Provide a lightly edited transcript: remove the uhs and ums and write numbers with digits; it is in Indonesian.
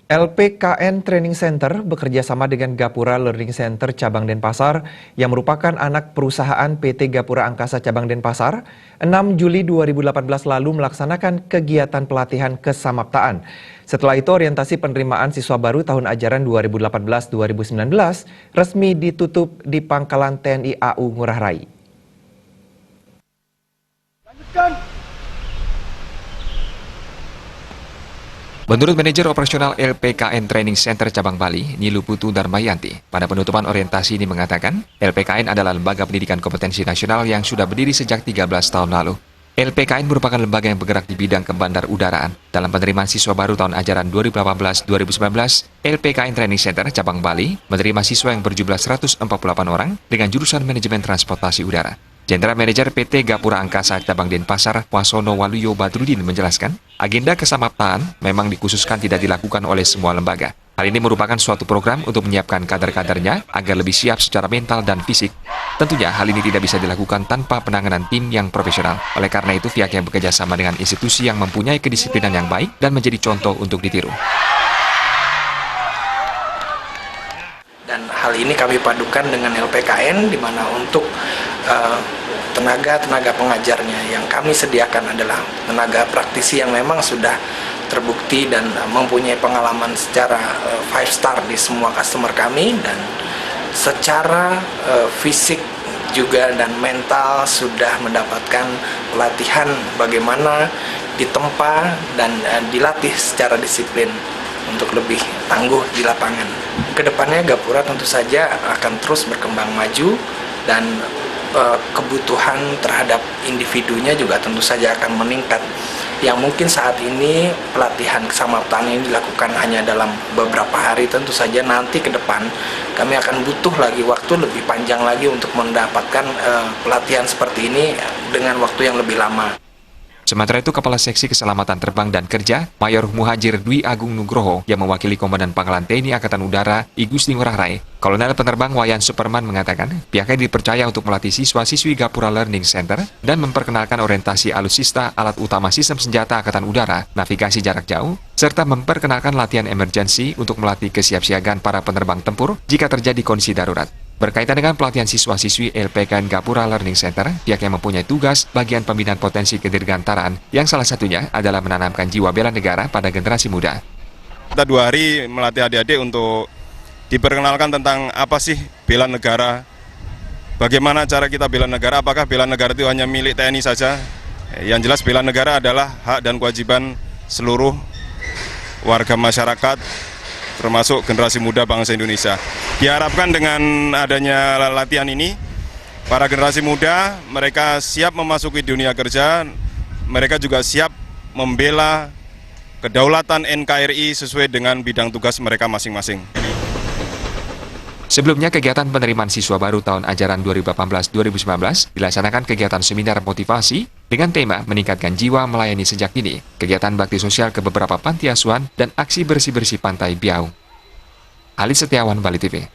LPKN Training Center bekerja sama dengan Gapura Learning Center Cabang Denpasar yang merupakan anak perusahaan PT Gapura Angkasa Cabang Denpasar 6 Juli 2018 lalu melaksanakan kegiatan pelatihan kesamaptaan. Setelah itu orientasi penerimaan siswa baru tahun ajaran 2018-2019 resmi ditutup di Pangkalan TNI AU Ngurah Rai. Menurut manajer operasional LPKN Training Center Cabang Bali, Nilu Putu Darmayanti, pada penutupan orientasi ini mengatakan, LPKN adalah lembaga pendidikan kompetensi nasional yang sudah berdiri sejak 13 tahun lalu. LPKN merupakan lembaga yang bergerak di bidang kebandar udaraan. Dalam penerimaan siswa baru tahun ajaran 2018-2019, LPKN Training Center Cabang Bali menerima siswa yang berjumlah 148 orang dengan jurusan manajemen transportasi udara. Jenderal Manajer PT Gapura Angkasa Cabang Denpasar, Wasono Waluyo Badrudin menjelaskan, agenda kesamaptaan memang dikhususkan tidak dilakukan oleh semua lembaga. Hal ini merupakan suatu program untuk menyiapkan kader-kadernya agar lebih siap secara mental dan fisik. Tentunya hal ini tidak bisa dilakukan tanpa penanganan tim yang profesional. Oleh karena itu, pihak yang bekerja sama dengan institusi yang mempunyai kedisiplinan yang baik dan menjadi contoh untuk ditiru. Dan hal ini kami padukan dengan LPKN, di mana untuk tenaga pengajarnya yang kami sediakan adalah tenaga praktisi yang memang sudah terbukti dan mempunyai pengalaman secara 5 star di semua customer kami, dan secara fisik juga dan mental sudah mendapatkan pelatihan bagaimana ditempa dan dilatih secara disiplin untuk lebih tangguh di lapangan. Kedepannya Gapura tentu saja akan terus berkembang maju, dan kebutuhan terhadap individunya juga tentu saja akan meningkat. Yang mungkin saat ini pelatihan kesamaptaan ini dilakukan hanya dalam beberapa hari, tentu saja nanti ke depan kami akan butuh lagi waktu lebih panjang lagi untuk mendapatkan pelatihan seperti ini dengan waktu yang lebih lama. Sementara itu, Kepala Seksi Keselamatan Terbang dan Kerja, Mayor Muhajir Dwi Agung Nugroho, yang mewakili Komandan Pangkalan TNI Angkatan Udara, I Gusti Ngurah Rai, Kolonel Penerbang Wayan Superman mengatakan, pihaknya dipercaya untuk melatih siswa-siswi Gapura Learning Center dan memperkenalkan orientasi alutsista alat utama sistem senjata Angkatan Udara, navigasi jarak jauh, serta memperkenalkan latihan emergensi untuk melatih kesiapsiagaan para penerbang tempur jika terjadi kondisi darurat. Berkaitan dengan pelatihan siswa-siswi LPKN Gapura Learning Center, pihaknya mempunyai tugas bagian pembinaan potensi kedirgantaraan yang salah satunya adalah menanamkan jiwa bela negara pada generasi muda. Kita 2 hari melatih adik-adik untuk diperkenalkan tentang apa sih bela negara, bagaimana cara kita bela negara, apakah bela negara itu hanya milik TNI saja. Yang jelas bela negara adalah hak dan kewajiban seluruh warga masyarakat, termasuk generasi muda bangsa Indonesia. Diharapkan dengan adanya latihan ini, para generasi muda, mereka siap memasuki dunia kerja, mereka juga siap membela kedaulatan NKRI sesuai dengan bidang tugas mereka masing-masing. Sebelumnya, kegiatan penerimaan siswa baru tahun ajaran 2018-2019 dilaksanakan kegiatan seminar motivasi dengan tema meningkatkan jiwa melayani sejak dini, kegiatan bakti sosial ke beberapa panti asuhan, dan aksi bersih-bersih pantai Biau. Ali Setiawan, Bali TV.